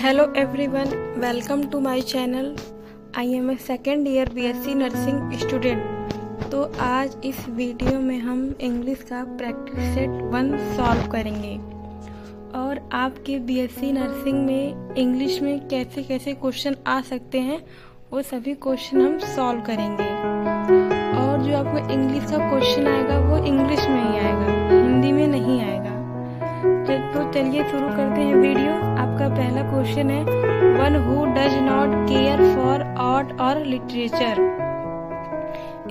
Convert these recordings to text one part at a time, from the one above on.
Hello everyone, welcome to my channel. I am a second year BSc nursing student. तो आज इस video में हम इंग्लिश का प्रैक्टिस सेट 1 सॉल्व करेंगे और आपके BSc नर्सिंग में इंग्लिश में कैसे कैसे क्वेश्चन आ सकते हैं वो सभी क्वेश्चन हम सॉल्व करेंगे। और जो आपको इंग्लिश का क्वेश्चन आएगा वो इंग्लिश में ही आएगा, हिंदी में नहीं आएगा। तो चलिए शुरू करते हैं वीडियो। आपका पहला क्वेश्चन है, one who does not care for art और लिटरेचर।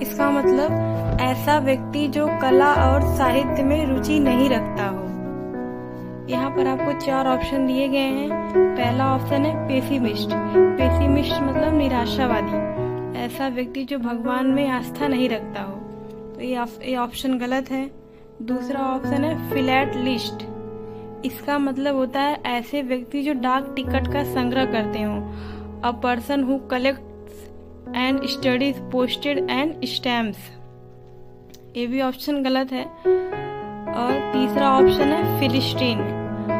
इसका मतलब ऐसा व्यक्ति जो कला और साहित्य में रुचि नहीं रखता हो। यहाँ पर आपको 4 ऑप्शन दिए गए हैं। पहला ऑप्शन है पेसिमिस्ट। पेसिमिस्ट मतलब निराशावादी, ऐसा व्यक्ति जो भगवान में आस्था नहीं रखता हो। तो ये ऑप्शन गलत है। दूसरा ऑप्शन है फिलैटलिस्ट। इसका मतलब होता है ऐसे व्यक्ति जो डाक टिकट का संग्रह करते हो। A person who collects and studies posted and stamps. ये भी ऑप्शन गलत है। और तीसरा ऑप्शन है फिलिस्टीन,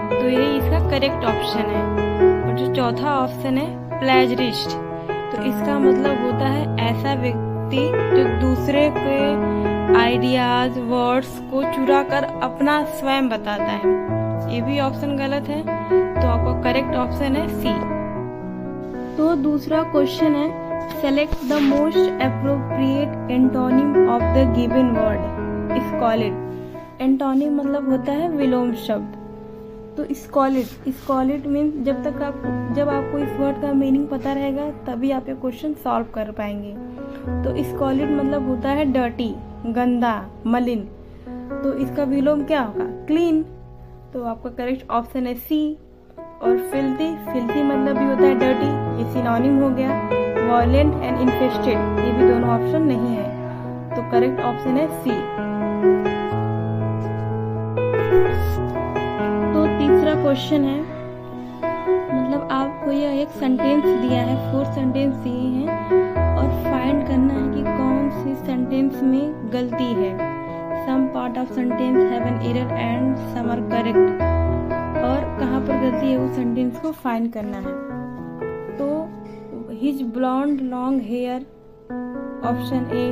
तो यही इसका करेक्ट ऑप्शन है। और जो चौथा ऑप्शन है प्लेजरिस्ट, तो इसका मतलब होता है ऐसा व्यक्ति जो दूसरे के आइडियाज वर्ड्स को चुरा कर अपना स्वयं बताता है। ये भी ऑप्शन गलत है, तो आपका करेक्ट ऑप्शन है सी। तो दूसरा क्वेश्चन है, select the most appropriate antonym of the given word स्कॉलिड। Antonym मतलब होता है विलोम शब्द। तो स्कॉलिड मीन्स जब आपको इस वर्ड का मीनिंग पता रहेगा तभी आप ये क्वेश्चन सॉल्व कर पाएंगे। तो स्कॉलिड मतलब होता है डर्टी, गंदा, मलिन। तो इसका विलोम क्या होगा? क्लीन। तो आपका करेक्ट ऑप्शन है सी। और फिल्थी मतलब भी होता है डर्टी, ये सिनोनिम हो गया। वायलेंट एंड इन्फेस्टेड, ये भी दोनों ऑप्शन नहीं है। तो करेक्ट ऑप्शन है सी। तो तीसरा क्वेश्चन है, मतलब आपको यह एक सेंटेंस दिया है, 4 सेंटेंस दिए हैं और फाइंड करना है कि कौन सी सेंटेंस में गलती है। Some part of sentence have an error and some are correct। और कहाँ पर गलती है उस सेंटेंस को फाइंड करना है। तो his blonde long hair, option A,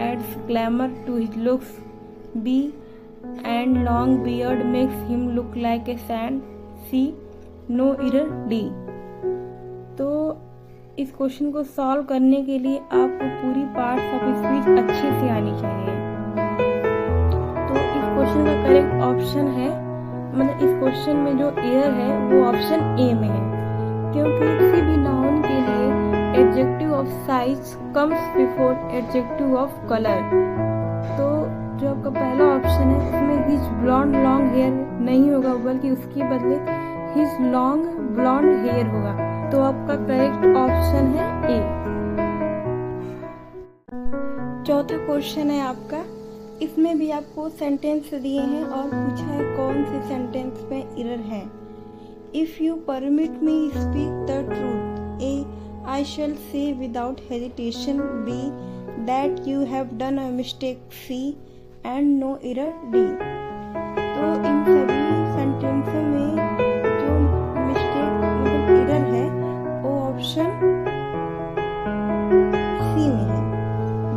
adds glamour to his looks। B, and long beard makes him look like a saint। C, no error। D। तो इस क्वेश्चन को सॉल्व करने के लिए आपको पूरी पार्ट्स ऑफ स्पीच अच्छे से आनी चाहिए। क्वेश्चन का करेक्ट ऑप्शन है, मतलब इस क्वेश्चन में जो एरर है वो ऑप्शन ए में है, क्योंकि किसी भी नाउन के लिए adjective of size comes before adjective of colour. तो जो आपका पहला ऑप्शन है उसमें हिज ब्लॉन्ड लॉन्ग हेयर नहीं होगा, बल्कि उसके बदले हिज लॉन्ग ब्लॉन्ड हेयर होगा। तो आपका करेक्ट ऑप्शन है ए। चौथा क्वेश्चन है आपका, इसमें भी आपको सेंटेंस दिए हैं और पूछा है कौन से सेंटेंस में एरर है। If you permit me speak the truth, A, I shall say without hesitation. B, that you have done a mistake. C, and no error. D. तो इन सभी सेंटेंसों में जो मिस्टेक मतलब एरर है वो ऑप्शन सी में है,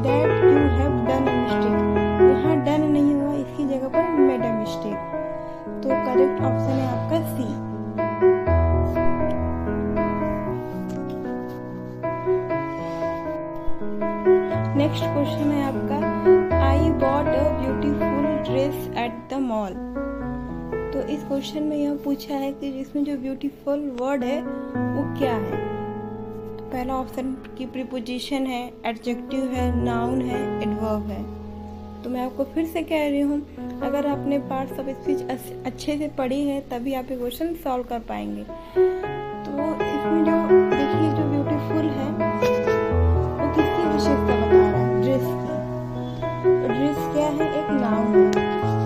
that you have done a mistake. यहाँ डन नहीं हुआ, इसकी जगह पर मेड अ मिस्टेक। तो करेक्ट ऑप्शन है आपका सी। नेक्स्ट क्वेश्चन है आपका, I bought a beautiful dress at the mall. तो इस क्वेश्चन में यह पूछा है कि इसमें जो ब्यूटीफुल वर्ड है वो क्या है। तो पहला ऑप्शन की प्रीपोजिशन है, एडजेक्टिव है, नाउन है, एडवर्ब है। तो मैं आपको फिर से कह रही हूँ, अगर आपने पार्ट्स ऑफ स्पीच अच्छे से पढ़ी है तभी आप ये क्वेश्चन सॉल्व कर पाएंगे। तो इसमें जो देखिए जो ब्यूटीफुल है वो किसकी विशेषता बता रहा है? ड्रेस की। तो ड्रेस क्या है? एक नाउन है।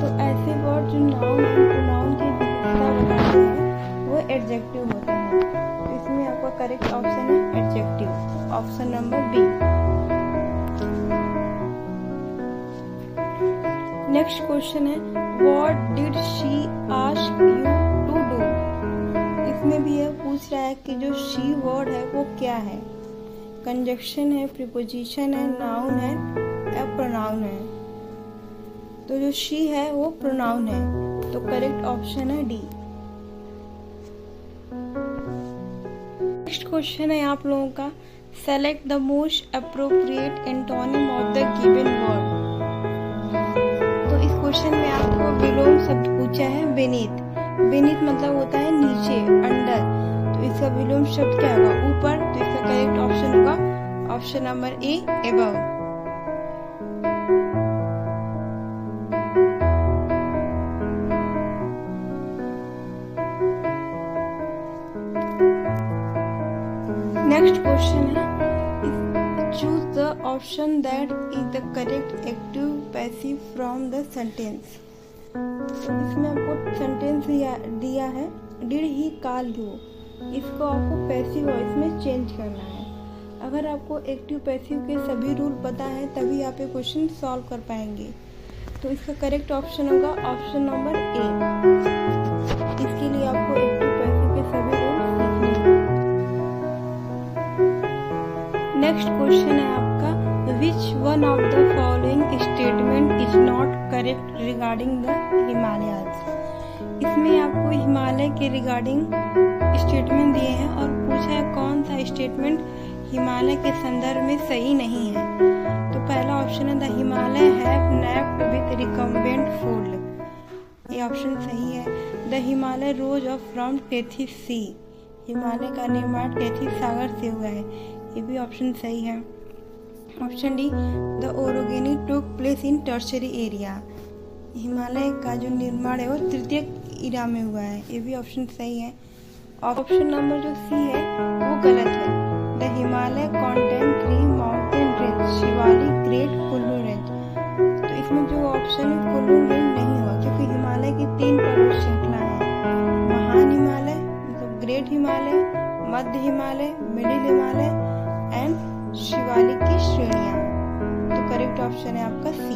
तो ऐसे वर्ड जो नाउन है तो नाउन की विशेषता बताते हैं वो एडजेक्टिव होते हैं। तो इसमें आपका करेक्ट ऑप्शन है adjective, option number B. Next question है, what did she ask you to do. इसमें भी यह पूछ पूछ रहा है कि जो शी वर्ड है वो क्या है, कंजक्शन है, प्रीपोजिशन है, नाउन है या प्रोनाउन है। तो जो शी है वो प्रोनाउन है, तो करेक्ट ऑप्शन है डी। नेक्स्ट क्वेश्चन है आप लोगों का, select the most appropriate antonym of the given word. तो इस क्वेश्चन में आपको विलोम शब्द पूछा है बेनीथ। बेनीथ मतलब होता है नीचे, अंडर, तो इसका विलोम शब्द क्या होगा, ऊपर। तो इसका करेक्ट ऑप्शन होगा option number A, above. Next question है, choose the option that is the correct active passive from the sentence. इसमें आपको सेंटेंस दिया है डिड ही कॉल यू, इसको आपको पैसिव वॉइस में चेंज करना है। अगर आपको एक्टिव पैसिव के सभी रूल पता है तभी आप ये क्वेश्चन सॉल्व कर पाएंगे। तो इसका करेक्ट ऑप्शन होगा ऑप्शन नंबर ए। इसके लिए आपको एक्टिव पैसिव के सभी रूल सीखने हैं। नेक्स्ट क्वेश्चन है आपका, which one of the following statement is not correct regarding the Himalayas. इसमें आपको हिमालय के रिगार्डिंग स्टेटमेंट दिए हैं और पूछा है कौन सा स्टेटमेंट हिमालय के संदर्भ में सही नहीं है। तो पहला ऑप्शन है the Himalaya have napped with recumbent fold, ये ऑप्शन सही है। The Himalaya rose of from Tethys sea, Himalaya का निर्माण टेथिस सागर से हुआ है, ये भी ऑप्शन सही है। Option D, the orogeny took place in tertiary area, Himalaya का जो निर्माण है वो तृतीयक इरा में हुआ है, ये भी ऑप्शन सही है। ऑप्शन नंबर जो सी है वो गलत है। The Himalaya contain 3 mountain range, Shivalik, great, Kullu range. तो इसमें जो ऑप्शन है कुल्लू रेंज नहीं हुआ, क्योंकि हिमालय की 3 पर्वत श्रृंखला है, महान हिमालय मतलब great Himalaya, Madhya Himalaya middle Himalaya and Shivalik की श्रेणियां। तो करेक्ट ऑप्शन है आपका सी।